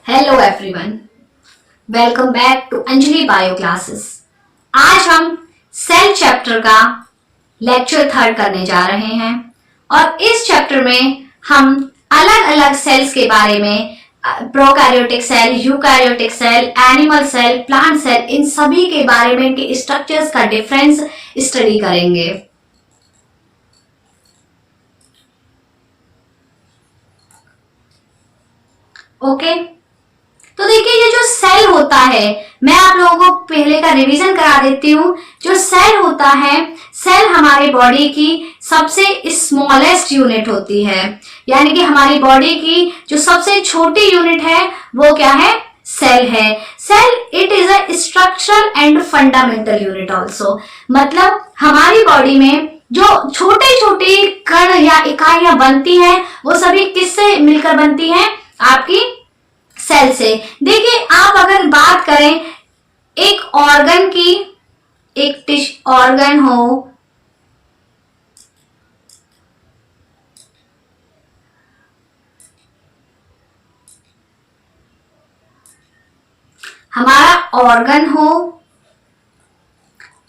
Hello everyone, welcome back to Anjali bio classes. आज हम cell chapter का लेक्चर थर्ड करने जा रहे हैं और इस चैप्टर में हम अलग अलग सेल्स के बारे में prokaryotic cell, eukaryotic cell, animal cell, plant cell, इन सभी के बारे में इनके स्ट्रक्चर्स का डिफरेंस स्टडी करेंगे। ओके, तो देखिए ये जो सेल होता है, मैं आप लोगों को पहले का रिवीजन करा देती हूँ। जो सेल होता है, सेल हमारी बॉडी की सबसे स्मॉलेस्ट यूनिट होती है, यानी कि हमारी बॉडी की जो सबसे छोटी यूनिट है वो क्या है? सेल है। Cell it is a structural and fundamental unit also. मतलब हमारी बॉडी में जो छोटे छोटे कण या इकाइयां बनती हैं वो सभी किससे मिलकर बनती हैं? आपकी सेल से। देखिए, आप अगर बात करें एक ऑर्गन की, एक ऑर्गन हो, हमारा ऑर्गन हो,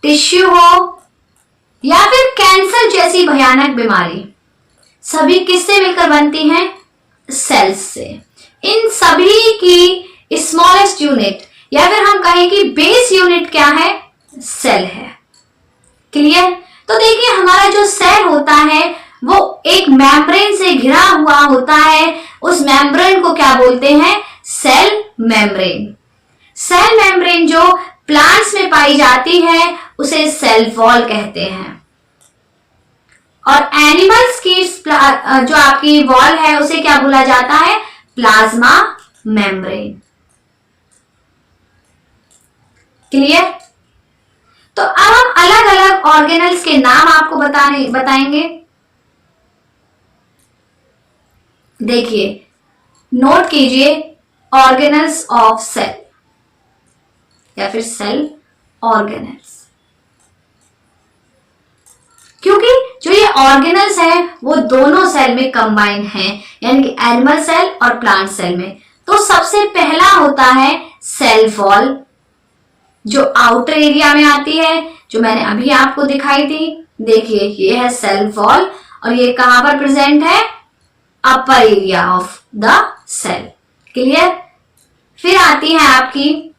टिश्यू हो या फिर कैंसर जैसी भयानक बीमारी, सभी किससे मिलकर बनती हैं? सेल्स से। इन सभी की स्मॉलेस्ट यूनिट या फिर हम कहें कि बेस यूनिट क्या है? सेल है। क्लियर? तो देखिए, हमारा जो सेल होता है वो एक मेम्ब्रेन से घिरा हुआ होता है। उस मेम्ब्रेन को क्या बोलते हैं? Cell membrane. सेल मेम्ब्रेन जो प्लांट्स में पाई जाती है उसे सेल वॉल कहते हैं, और एनिमल्स की जो आपकी वॉल है उसे क्या बोला जाता है? Plasma membrane. क्लियर? तो अब हम अलग अलग ऑर्गेनल्स के नाम आपको बताएंगे। देखिए, नोट कीजिए, ऑर्गेनल्स ऑफ सेल या फिर सेल ऑर्गेनल्स। क्योंकि जो ये ऑर्गेनल्स हैं वो दोनों सेल में कंबाइन हैं, यानी कि एनिमल सेल और प्लांट सेल में। तो सबसे पहला होता है सेल वॉल, जो आउटर एरिया में आती है, जो मैंने अभी आपको दिखाई थी। देखिए, ये है सेल वॉल और ये कहां पर प्रेजेंट है? Upper area of the cell. Clear? फिर आती है आपकी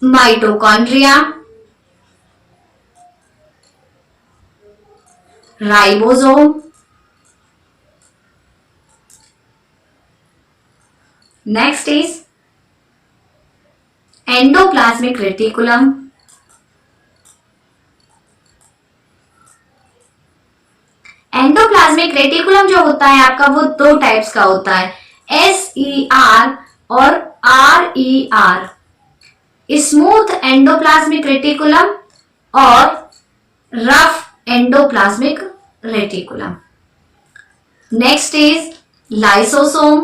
mitochondria, ribosome, next is endoplasmic reticulum, endoplasmic reticulum जो होता है आपका वो दो टाइप्स का होता है, SER और RER, स्मूथ एंडोप्लाज्मिक रेटिकुलम और rough endoplasmic reticulum. Next is lysosome,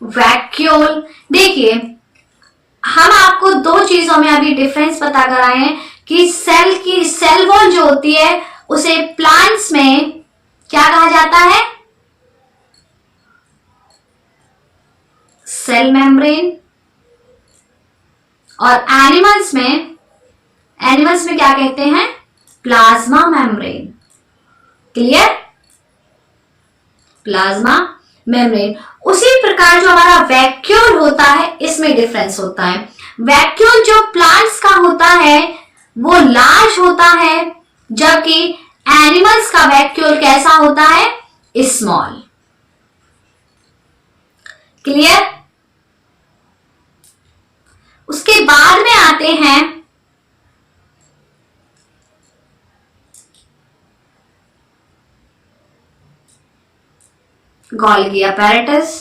vacuole. देखिए, हम आपको दो चीजों में अभी डिफरेंस पता कराए हैं कि सेल की सेल वॉल जो होती है उसे प्लांट्स में क्या कहा जाता है? सेल मेम्ब्रेन, और एनिमल्स में क्या कहते हैं? Plasma membrane. Clear? Plasma membrane. उसी प्रकार जो हमारा वैक्यूल होता है इसमें डिफरेंस होता है। वैक्यूल जो प्लांट्स का होता है वो लार्ज होता है, जबकि एनिमल्स का वैक्यूल कैसा होता है? स्मॉल। क्लियर? उसके बाद में आते हैं गोल्गी apparatus,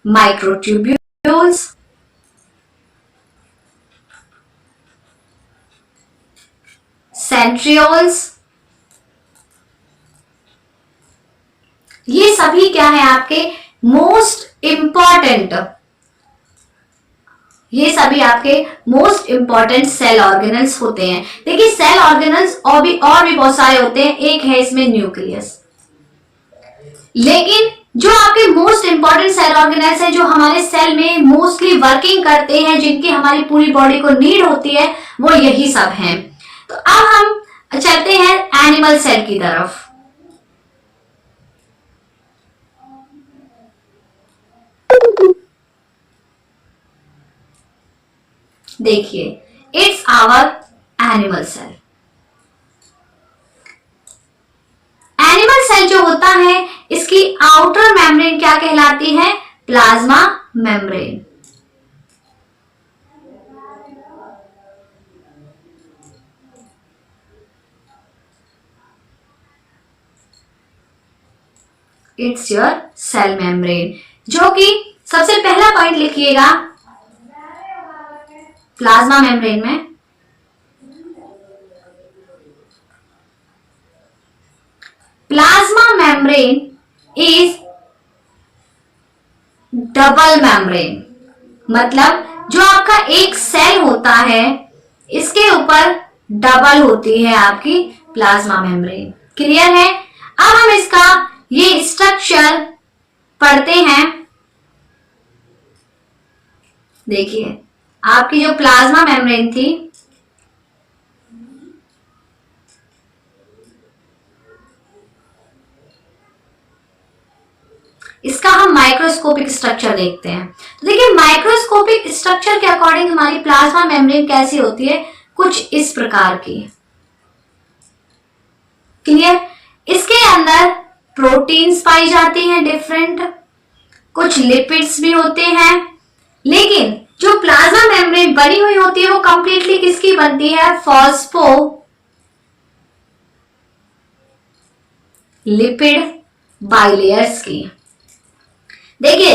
माइक्रोट्यूब्यूल्स, सेंट्रियोल्स। ये सभी क्या है? आपके मोस्ट इंपॉर्टेंट ये सभी आपके मोस्ट इंपॉर्टेंट सेल ऑर्गेनल्स होते हैं। देखिए सेल ऑर्गेनल्स और भी बहुत सारे होते हैं, एक है इसमें न्यूक्लियस। लेकिन जो आपके मोस्ट इंपॉर्टेंट सेल ऑर्गेनल्स है, जो हमारे सेल में मोस्टली वर्किंग करते हैं, जिनकी हमारी पूरी बॉडी को नीड होती है, वो यही सब हैं। तो अब हम चलते हैं एनिमल सेल की तरफ। देखिए it's our animal cell. Animal cell जो होता है, इसकी आउटर मेम्ब्रेन क्या कहलाती है? Plasma membrane. It's your cell membrane. जो कि सबसे पहला पॉइंट लिखिएगा प्लाज्मा मेम्ब्रेन में, plasma membrane is double membrane. मतलब जो आपका एक सेल होता है, इसके ऊपर डबल होती है आपकी प्लाज्मा मेम्ब्रेन। क्लियर है? अब हम इसका ये स्ट्रक्चर पढ़ते हैं। देखिए आपकी जो प्लाज्मा मेम्ब्रेन थी, इसका हम माइक्रोस्कोपिक स्ट्रक्चर देखते हैं। तो देखिए माइक्रोस्कोपिक स्ट्रक्चर के अकॉर्डिंग हमारी प्लाज्मा मेम्ब्रेन कैसी होती है? कुछ इस प्रकार की। क्लियर? इसके अंदर प्रोटीन्स पाई जाती हैं डिफरेंट, कुछ लिपिड्स भी होते हैं। लेकिन जो प्लाज्मा मेम्ब्रेन बनी हुई होती है वो कंप्लीटली किसकी बनती है? फॉस्फो लिपिड बाइलेयर्स की। देखिए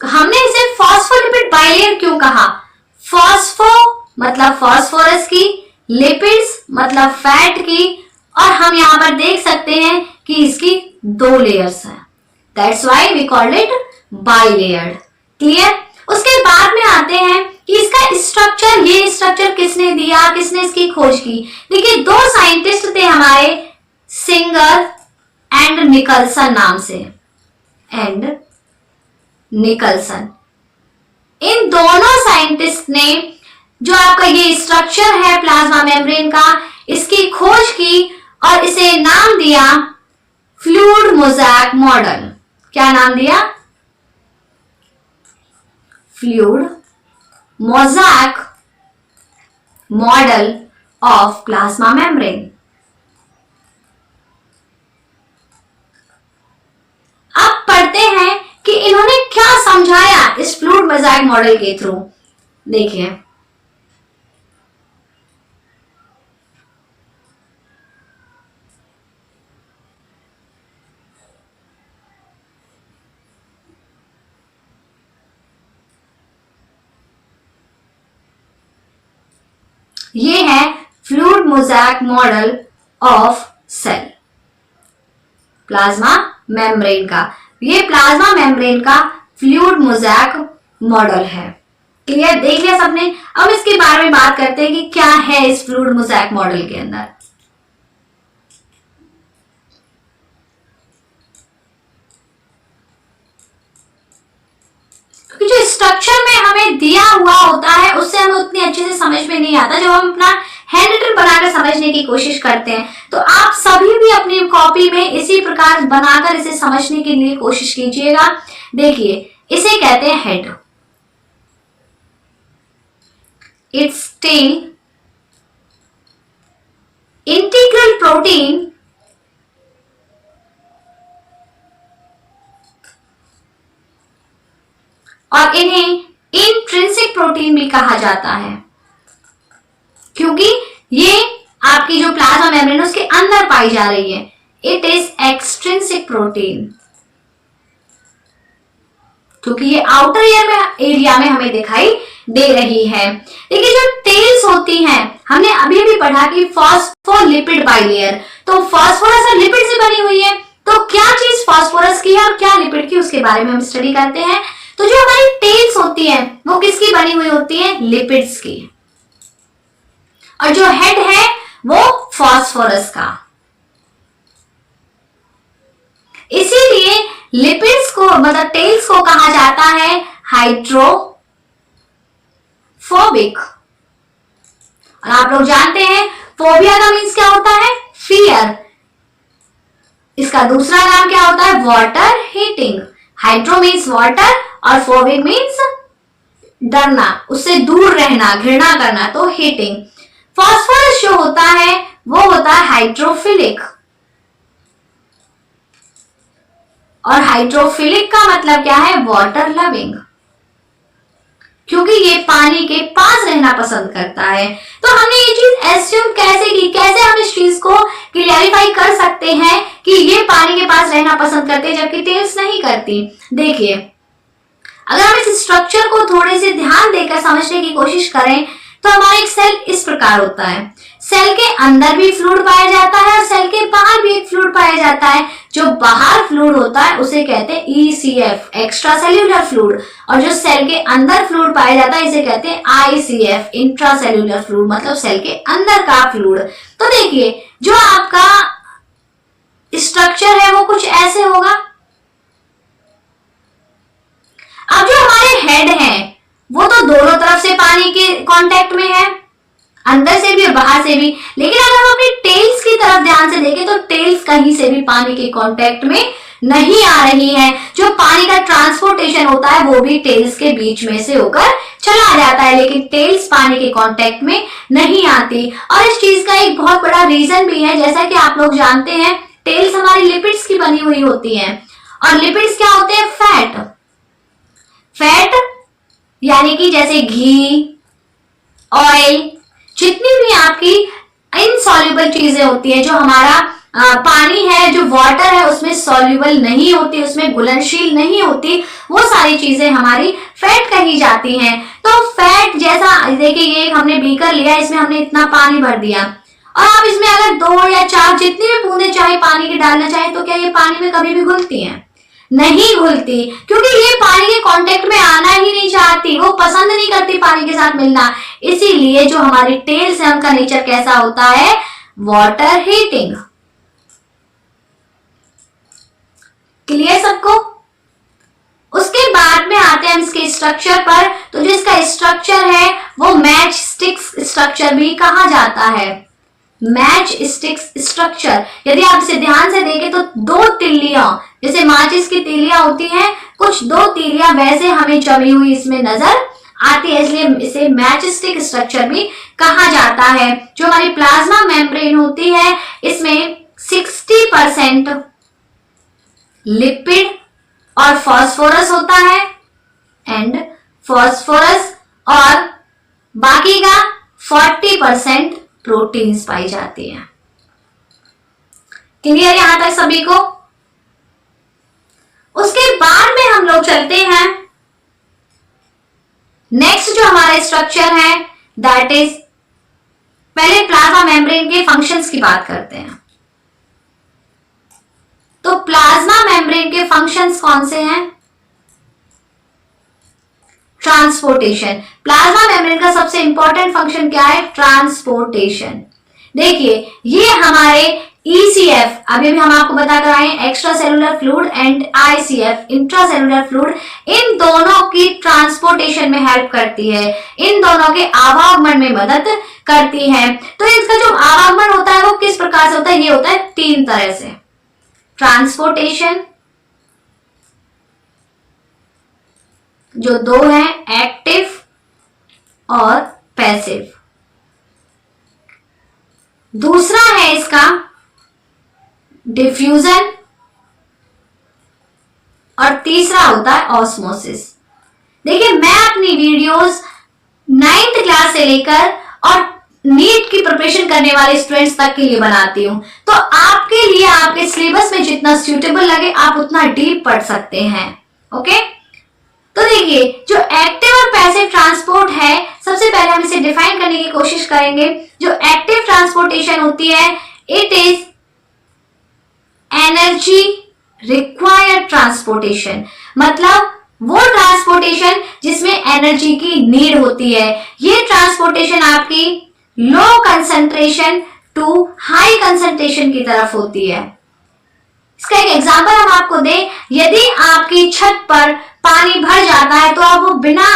हमने इसे फॉस्फोलिपिड बाइलेयर क्यों कहा? फॉस्फो मतलब फॉस्फोरस की, लिपिड्स मतलब फैट की, और हम यहां पर देख सकते हैं कि इसकी 2 लेयर्स हैं। That's why we called it bilayered. Clear? उसके बाद में आते हैं कि इसका स्ट्रक्चर, ये स्ट्रक्चर किसने दिया, किसने इसकी खोज की? देखिए 2 साइंटिस्ट थे हमारे, सिंगर एंड निकलसन नाम से, एंड निकलसन। इन दोनों साइंटिस्ट ने जो आपका ये स्ट्रक्चर है प्लाज्मा मेम्ब्रेन का, इसकी खोज की और इसे नाम दिया फ्लूइड मोज़ेक मॉडल। क्या नाम दिया? Fluid mosaic model of plasma membrane. अब पढ़ते हैं कि इन्होंने क्या समझाया इस फ्लूइड मोज़ेक मॉडल के थ्रू। देखिए ये है fluid mosaic model of cell, plasma membrane का। ये प्लाज्मा मेम्ब्रेन का फ्लूइड मोज़ेक मॉडल है। क्लियर? देख लिया सबने? अब इसके बारे में बात करते हैं कि क्या है इस फ्लूइड मोज़ेक मॉडल के अंदर। जो स्ट्रक्चर में हमें दिया हुआ होता है उससे हमें उतनी अच्छे से समझ में नहीं आता। जब हम अपना हैंड रिटन बनाकर समझने की कोशिश करते हैं, तो आप सभी भी अपनी कॉपी में इसी प्रकार बनाकर इसे समझने के लिए कोशिश कीजिएगा। देखिए इसे कहते हैं head, it's tail, integral protein, और इन्हें इंट्रिंसिक प्रोटीन भी कहा जाता है, क्योंकि ये आपकी जो प्लाज्मा मेम्ब्रेन उसके अंदर पाई जा रही है। इट इज एक्सट्रिंसिक प्रोटीन, क्योंकि ये आउटर एरिया में हमें दिखाई दे रही है। देखिए जो टेल्स होती हैं, हमने अभी भी पढ़ा कि फॉस्फोलिपिड बाइलेयर, तो फॉस्फोरस और लिपिड से बनी हुई है। तो क्या चीज फॉस्फोरस की है और क्या लिपिड की, उसके बारे में हम स्टडी करते हैं। तो जो हमारी टेल्स होती है वो किसकी बनी हुई होती है? लिपिड्स की। और जो हेड है वो फास्फोरस का। इसीलिए लिपिड्स को मतलब टेल्स को कहा जाता है हाइड्रोफोबिक। और आप लोग जानते हैं फोबिया का मीन्स क्या होता है? फियर। इसका दूसरा नाम क्या होता है? Water heating. Hydro means water और फोबिक मीन्स डरना, उससे दूर रहना, घृणा करना, तो हीटिंग। फास्फोरस जो होता है वो होता है हाइड्रोफिलिक। और हाइड्रोफिलिक का मतलब क्या है? वाटर लविंग, क्योंकि ये पानी के पास रहना पसंद करता है। तो हमने ये चीज एज्यूम कैसे की? कैसे हम इस चीज को क्लैरिफाई कर सकते हैं कि ये पानी के पास रहना पसंद करते हैं जबकि टेल्स नहीं करती? देखिए, अगर हम इस स्ट्रक्चर को थोड़े से ध्यान देकर समझने की कोशिश करें तो हमारा एक सेल इस प्रकार होता है। सेल के अंदर भी फ्लूइड पाया जाता है और सेल के बाहर भी एक फ्लूइड पाया जाता है। जो बाहर फ्लूइड होता है उसे कहते हैं ECF, एक्स्ट्रा सेल्यूलर फ्लूइड। और जो सेल के अंदर फ्लूइड पाया जाता है इसे कहते हैं ICF, इंट्रा सेल्यूलर फ्लूइड, मतलब सेल के अंदर का फ्लूइड। तो देखिए, जो आपका स्ट्रक्चर है वो कुछ ऐसे होगा। अब जो हमारे हेड हैं वो तो दोनों तरफ से पानी के कांटेक्ट में है, अंदर से भी और बाहर से भी। लेकिन अगर हम अपनी टेल्स की तरफ ध्यान से देखें तो टेल्स कहीं से भी पानी के कांटेक्ट में नहीं आ रही है। जो पानी का ट्रांसपोर्टेशन होता है वो भी टेल्स के बीच में से होकर चला जाता है, लेकिन टेल्स पानी के कांटेक्ट में नहीं आती। और इस चीज का एक बहुत बड़ा रीजन भी है, जैसा कि आप लोग जानते हैं टेल्स हमारी लिपिड्स की बनी हुई होती है। और लिपिड्स क्या होते हैं? फैट। फैट यानी कि जैसे घी, ऑयल, जितनी भी आपकी इनसॉल्युबल चीजें होती है, जो हमारा पानी है, जो वाटर है उसमें सॉल्युबल नहीं होती, उसमें घुलनशील नहीं होती, वो सारी चीजें हमारी फैट कही जाती हैं। तो फैट जैसा, देखिए ये हमने बीकर लिया, इसमें हमने इतना पानी भर दिया और आप इसमें अगर 2 या 4 जितनी भी बूंदे चाहे पानी के डालना चाहे तो क्या ये पानी में कभी भी घुलती हैं? नहीं घुलती, क्योंकि ये पानी के कांटेक्ट में आना ही नहीं चाहती, वो पसंद नहीं करती पानी के साथ मिलना। इसीलिए जो हमारी टेल्स है उनका नेचर कैसा होता है? Water heating. क्लियर सबको? उसके बाद में आते हैं हम इसके स्ट्रक्चर पर। तो जो इसका स्ट्रक्चर है वो मैच स्टिक्स स्ट्रक्चर भी कहा जाता है। मैच स्टिक्स स्ट्रक्चर, यदि आप इसे ध्यान से देखें तो 2 तिल्लियां, जैसे माचिस की तीलियां होती हैं, कुछ 2 तीलियां वैसे हमें जमी हुई इसमें नजर आती है, इसलिए इसे मैच स्टिक स्ट्रक्चर भी कहा जाता है। जो हमारी प्लाज्मा मेम्ब्रेन होती है इसमें 60% लिपिड और फास्फोरस होता है, एंड फास्फोरस और बाकी का 40% प्रोटीन्स पाई जाती है। क्लियर यहां तक सभी को? उसके बाद में हम लोग चलते हैं नेक्स्ट जो हमारा स्ट्रक्चर है, दैट इज, पहले प्लाज्मा मेम्ब्रेन के फंक्शंस की बात करते हैं। तो प्लाज्मा मेम्ब्रेन के फंक्शंस कौन से हैं? ट्रांसपोर्टेशन। प्लाज्मा मेम्ब्रेन का सबसे इंपॉर्टेंट फंक्शन क्या है? ट्रांसपोर्टेशन। देखिए, ये हमारे ECF, अभी भी हम आपको बता कर आए, extracellular fluid, and ICF, intracellular fluid, इन दोनों की ट्रांसपोर्टेशन में हेल्प करती है, इन दोनों के आवागमन में मदद करती है। तो इसका जो आवागमन होता है वो किस प्रकार से होता है? ये होता है 3 तरह से। ट्रांसपोर्टेशन, जो 2 है, एक्टिव और पैसिव। दूसरा है इसका डिफ्यूजन, और तीसरा होता है ऑस्मोसिस। देखिए, मैं अपनी वीडियोस 9th क्लास से लेकर और नीट की प्रिपरेशन करने वाले स्टूडेंट्स तक के लिए बनाती हूं, तो आपके लिए आपके सिलेबस में जितना सूटेबल लगे आप उतना डीप पढ़ सकते हैं। ओके, तो देखिए, जो एक्टिव और पैसिव ट्रांसपोर्ट है, सबसे पहले हम इसे डिफाइन करने की कोशिश करेंगे। जो एक्टिव ट्रांसपोर्टेशन होती है, it is energy required transportation, मतलब वो ट्रांसपोर्टेशन जिसमें एनर्जी की नीड होती है, ये ट्रांसपोर्टेशन आपकी low concentration to high concentration की तरफ होती है। इसका एक एग्जांपल हम आपको दें, यदि आपकी छत पर पानी भर जाता है तो आप वो बिना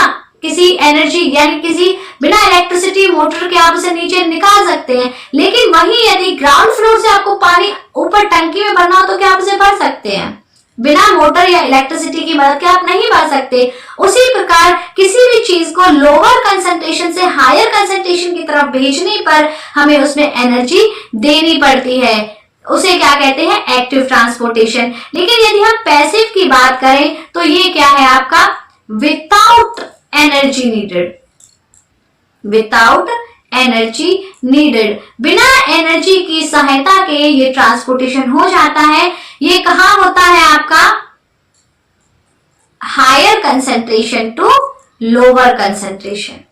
किसी एनर्जी यानी किसी बिना इलेक्ट्रिसिटी मोटर के आप उसे नीचे निकाल सकते हैं, लेकिन वहीं यदि ग्राउंड फ्लोर से आपको पानी ऊपर टंकी में भरना हो तो क्या आप उसे भर सकते हैं? बिना मोटर या इलेक्ट्रिसिटी की मदद के आप नहीं भर सकते। उसी प्रकार किसी भी चीज को लोअर कंसंट्रेशन से हायर कंसंट्रेशन की तरफ भेजने पर हमें उसमें एनर्जी देनी पड़ती है, उसे क्या कहते हैं? Active transportation. लेकिन यदि हम पैसिव की बात करें तो ये क्या है आपका? Without energy needed, without energy needed, बिना एनर्जी की सहायता के ये ट्रांसपोर्टेशन हो जाता है। ये कहां होता है आपका? Higher concentration to lower concentration.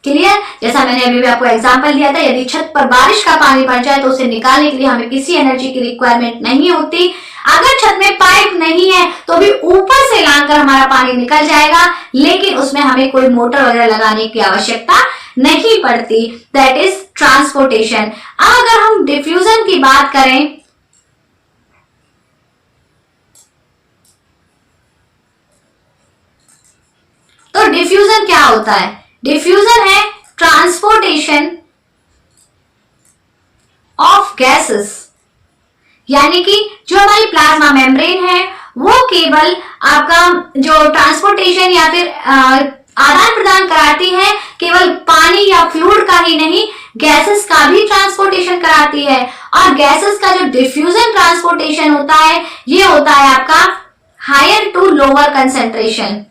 Clear? जैसा मैंने अभी भी आपको एग्जांपल दिया था, यदि छत पर बारिश का पानी भर जाए तो उसे निकालने के लिए हमें किसी एनर्जी की रिक्वायरमेंट नहीं होती। अगर छत में पाइप नहीं है तो भी ऊपर से लाकर हमारा पानी निकल जाएगा, लेकिन उसमें हमें कोई मोटर वगैरह लगाने की आवश्यकता नहीं पड़ती। That is transportation. अब अगर हम डिफ्यूजन की बात करें तो डिफ्यूजन क्या होता है? डिफ्यूजन है ट्रांसपोर्टेशन ऑफ गैसेस, यानी कि जो हमारी प्लाज्मा मेम्ब्रेन है वो केवल आपका जो ट्रांसपोर्टेशन या फिर आदान प्रदान कराती है केवल पानी या फ्लूइड का ही नहीं, गैसेस का भी ट्रांसपोर्टेशन कराती है। और गैसेस का जो डिफ्यूजन ट्रांसपोर्टेशन होता है ये होता है आपका हायर टू लोअर कंसंट्रेशन।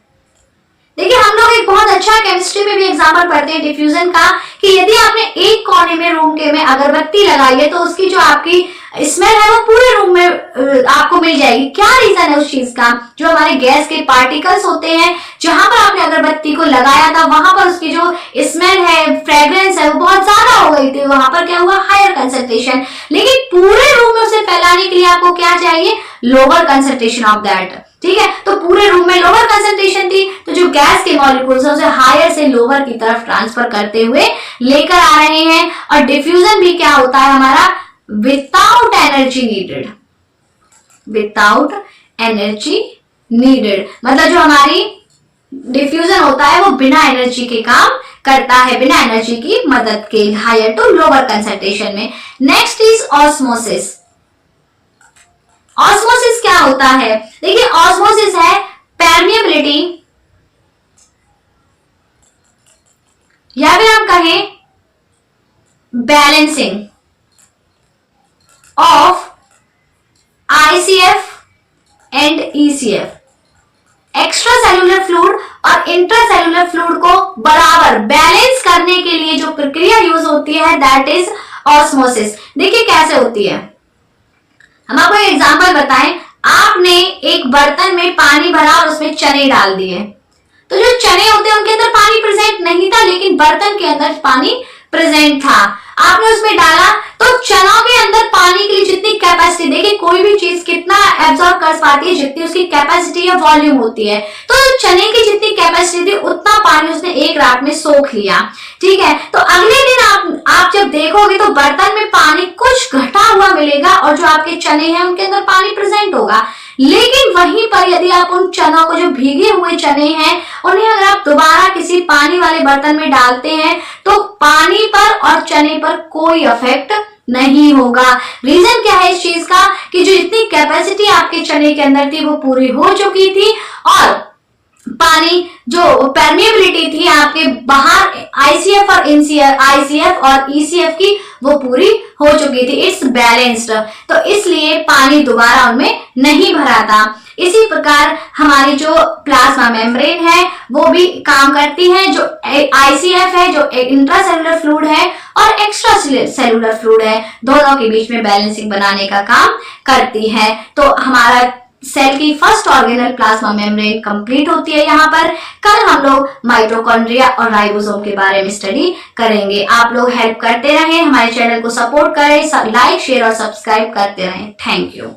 देखिए हम लोग एक बहुत अच्छा केमिस्ट्री में भी एग्जांपल पढ़ते हैं डिफ्यूजन का, कि यदि आपने एक कोने में रूम के में अगरबत्ती लगाई है तो उसकी जो आपकी स्मेल है वो पूरे रूम में आपको मिल जाएगी। क्या रीजन है उस चीज का? जो हमारे गैस के पार्टिकल्स होते हैं, जहां पर आपने अगरबत्ती को लगाया था वहां पर उसकी जो स्मेल है, फ्रेग्रेंस है, वो बहुत ज्यादा हो गई थी। वहां पर क्या हुआ? Higher concentration. लेकिन पूरे रूम में उसे फैलाने के लिए आपको क्या चाहिए? Lower concentration of that. ठीक है, तो पूरे रूम में लोअर कंसंट्रेशन थी, तो जो गैस के मॉलिक्यूल्स है उसे हायर से लोअर की तरफ ट्रांसफर करते हुए लेकर आ रहे हैं। और डिफ्यूजन भी क्या होता है हमारा? Without energy needed, without energy needed, मतलब जो हमारी डिफ्यूजन होता है वो बिना एनर्जी के काम करता है, बिना एनर्जी की मदद के, हायर टू लोअर कंसंट्रेशन में। Next is osmosis. ऑस्मोसिस क्या होता है? देखिए ऑस्मोसिस है परमिएबिलिटी, या फिर हम कहें balancing of ICF and ECF, extra cellular fluid और इंट्रा सेलुलर फ्लूइड को बराबर बैलेंस करने के लिए जो प्रक्रिया यूज होती है दैट इज ऑस्मोसिस। देखिए कैसे होती है, हम आपको एक एग्जांपल बताएं। आपने एक बर्तन में पानी भरा और उसमें चने डाल दिए, तो जो चने होते हैं उनके अंदर पानी प्रेजेंट नहीं था, लेकिन बर्तन के अंदर पानी प्रेजेंट था। आपने उसमें डाला तो चनों के अंदर पानी की जितनी कैपेसिटी, देखिए कोई भी चीज कितना एब्जॉर्ब कर पाती है जितनी उसकी कैपेसिटी या वॉल्यूम होती है, तो चने की जितनी कैपेसिटी थी उतना पानी उसने एक रात में सोख लिया। ठीक है, तो अगले दिन आप जब देखोगे तो बर्तन में पानी कुछ घटा हुआ मिलेगा और जो आपके चने हैं उनके अंदर पानी प्रेजेंट होगा। लेकिन वहीं पर यदि आप उन चनों को, जो भीगे हुए चने हैं, उन्हें अगर आप दोबारा किसी पानी वाले बर्तन में डालते हैं तो पानी पर और चने पर कोई इफेक्ट नहीं होगा। रीजन क्या है इस चीज का? कि जो इतनी कैपेसिटी आपके चने के अंदर थी वो पूरी हो चुकी थी और पानी जो परमिएबिलिटी थी आपके बाहर ICF और ECF की वो पूरी हो चुकी थी। इट्स बैलेंस्ड, तो इसलिए पानी दोबारा उनमें नहीं भरा था। इसी प्रकार हमारी जो प्लाज्मा मेम्ब्रेन है वो भी काम करती है। जो ICF है, जो इंट्रासेलुलर फ्लूइड है, और एक्स्ट्रा सेलुलर फ्लूइड है, दोनों के बीच में बैलेंसिंग बनाने का काम करती है। तो हमारा सेल की first organelle plasma membrane complete होती है। यहाँ पर कल हम लोग माइटोकॉन्ड्रिया और राइबोसोम के बारे में स्टडी करेंगे। आप लोग हेल्प करते रहें, हमारे चैनल को सपोर्ट करें, लाइक शेयर और सब्सक्राइब करते रहें। Thank you.